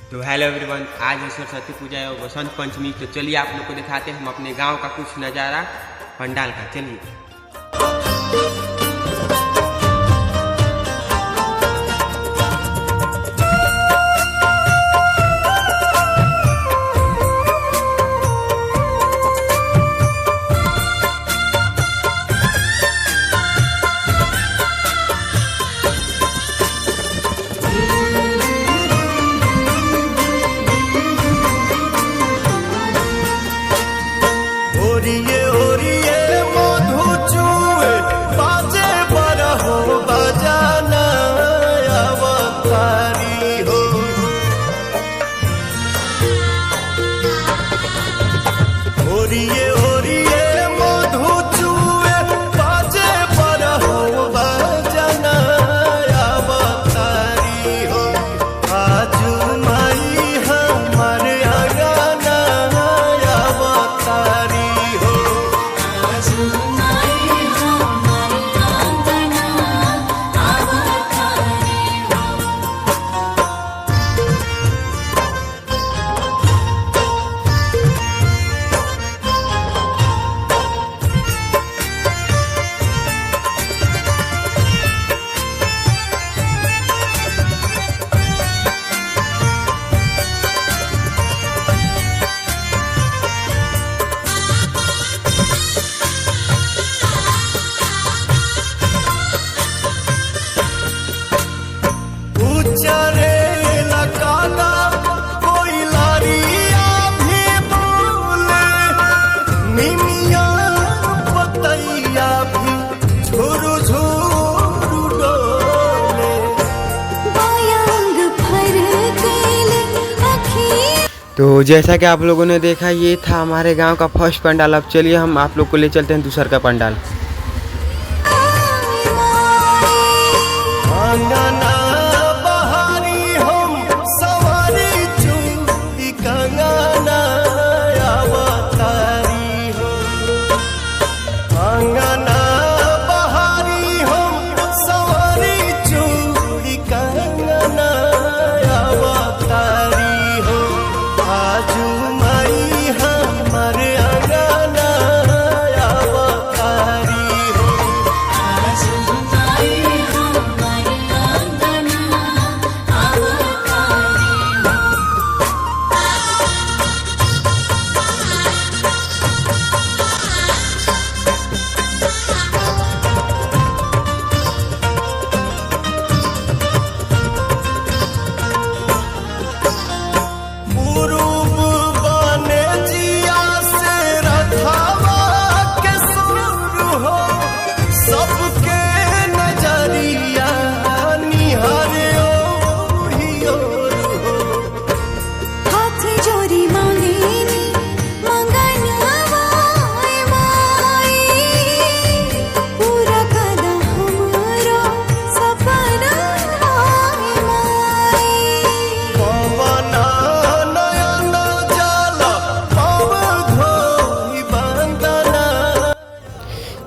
तो hello everyone, आज है सरस्वती पूजा और बसंत पंचमी। तो चलिए आप लोग को दिखाते हैं हम अपने गांव का कुछ नज़ारा पंडाल का। चलिए तो जैसा कि आप लोगों ने देखा, ये था हमारे गांव का फर्स्ट पंडाल। अब चलिए हम आप लोग को ले चलते हैं दूसरा का पंडाल।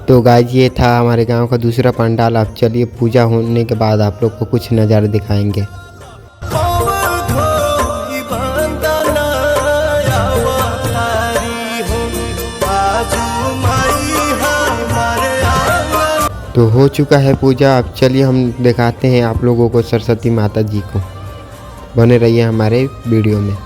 तो गाइस, ये था हमारे गांव का दूसरा पंडाल। अब चलिए पूजा होने के बाद आप लोग को कुछ नज़ारे दिखाएंगे। तो हो चुका है पूजा। अब चलिए हम दिखाते हैं आप लोगों को सरस्वती माता जी को। बने रहिए हमारे वीडियो में।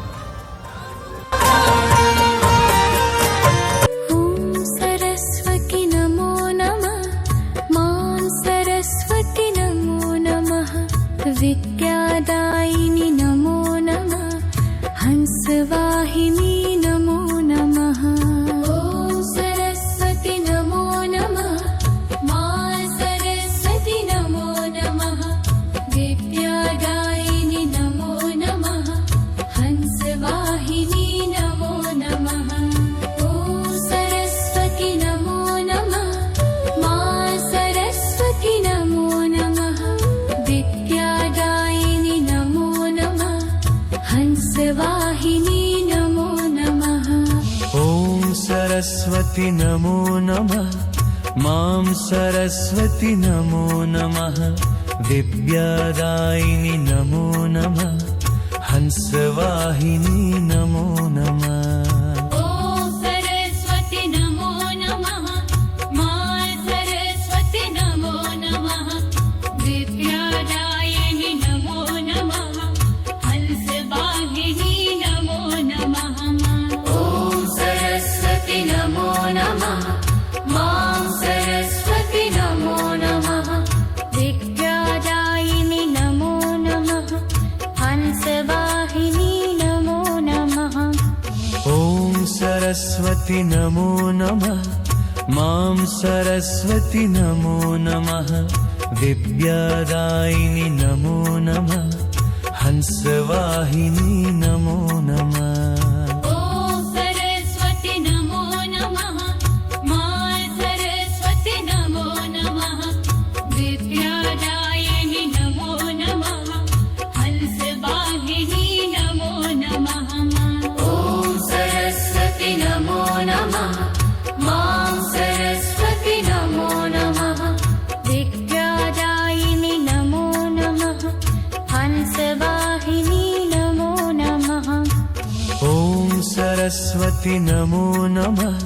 विद्यादायिनी नमो नमः, हंसवाहिनी नमो नमः। ॐ सरस्वती नमो नमः, मां सरस्वती नमो नमः, विद्यादायिनी नमो नमः, हंसवाहिनी नमो नमः। ॐ सरस्वती नमो नमः, मां सरस्वती नमो नमः, विद्यादायिनी नमो नमः, हंसवाहिनी नमो नमः। ॐ सरस्वती नमो नमः, मां सरस्वती नमो नमः, विद्यादायिनी नमो नमः, हंसवाहिनी नमो नमः ॐ सरस्वती नमो नमः मा सरस्वती नमो नमः विद्यादायिनि नमो नमः हंसवाहिनी नमो नमः ॐ सरस्वती नमो नमः मा सरस्वती नमो नमः विद्यादायिनि नमो नमः हंसवाहिनी नमो नमः ॐ सरस्वती नमो नमः मां सरस्वती नमो नमः विद्यादायिनि नमो नमः हंसवाहिनी नमो नमः ॐ सरस्वती नमो नमः मा सरस्वती नमो नमः विद्यादायिनि नमो नमः हंसवाहिनी नमो नमः ॐ सरस्वती नमो नमः मा सरस्वती नमो नमः विद्यादायिनि नमो नमः हंसवाहिनी नमो नमः ॐ सरस्वती नमो नमः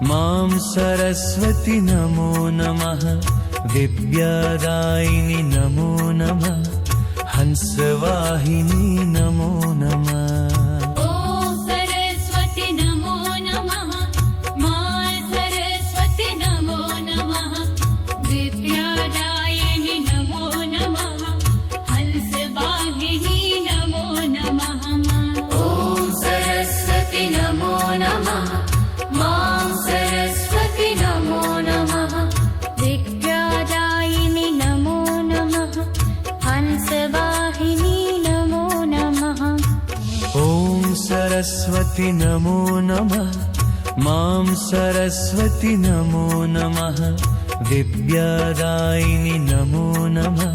मां सरस्वती नमो नमः विद्यादायिनि नमो नमः हंसवाहिनी नमो नमः ॐ सरस्वती नमो नमः मा सरस्वती नमो नमः विद्यादायिनि नमो नमः हंसवाहिनी नमो नमः ॐ सरस्वती नमो नमः मा सरस्वती नमो नमः विद्यादायिनि नमो नमः हंसवाहिनी नमो नमः ॐ सरस्वती नमो नमः मां सरस्वती नमो नमः विद्यादायिनि नमो नमः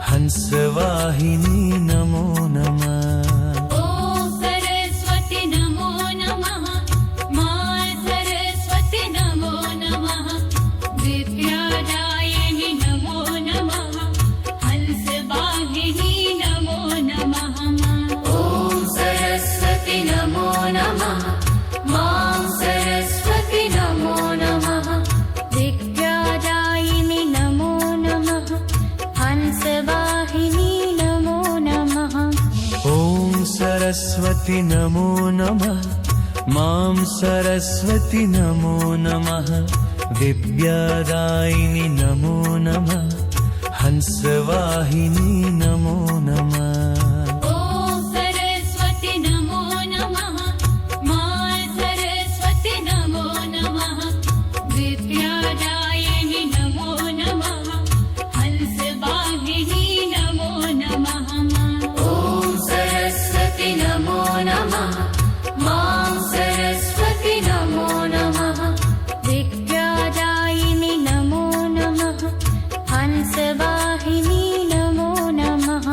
हंसवाहिनी नमो नमः ॐ सरस्वती नमो नमः मा सरस्वती नमो नमः विद्यादायिनि नमो नमः हंसवाहिनी नमो नमः ॐ सरस्वती नमो नमः मा सरस्वती नमो नमः विद्यादायिनि नमो नमः हंसवाहिनी नमो नमः ॐ सरस्वती नमो नमः मां सरस्वती नमो नमः विद्यादायिनि नमो नमः हंसवाहिनी नमो नमः ॐ सरस्वती नमो नमः मा सरस्वती नमो नमः विद्यादायिनि नमो नमः हंसवाहिनी नमो नमः ॐ सरस्वती नमो नमः मा सरस्वती नमो नमः विद्यादायिनि नमो नमः हंसवाहिनी नमो नमः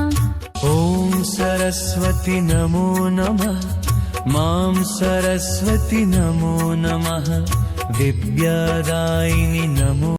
ॐ सरस्वती नमो नमः मां सरस्वती नमो नमः विद्यादायिनि नमो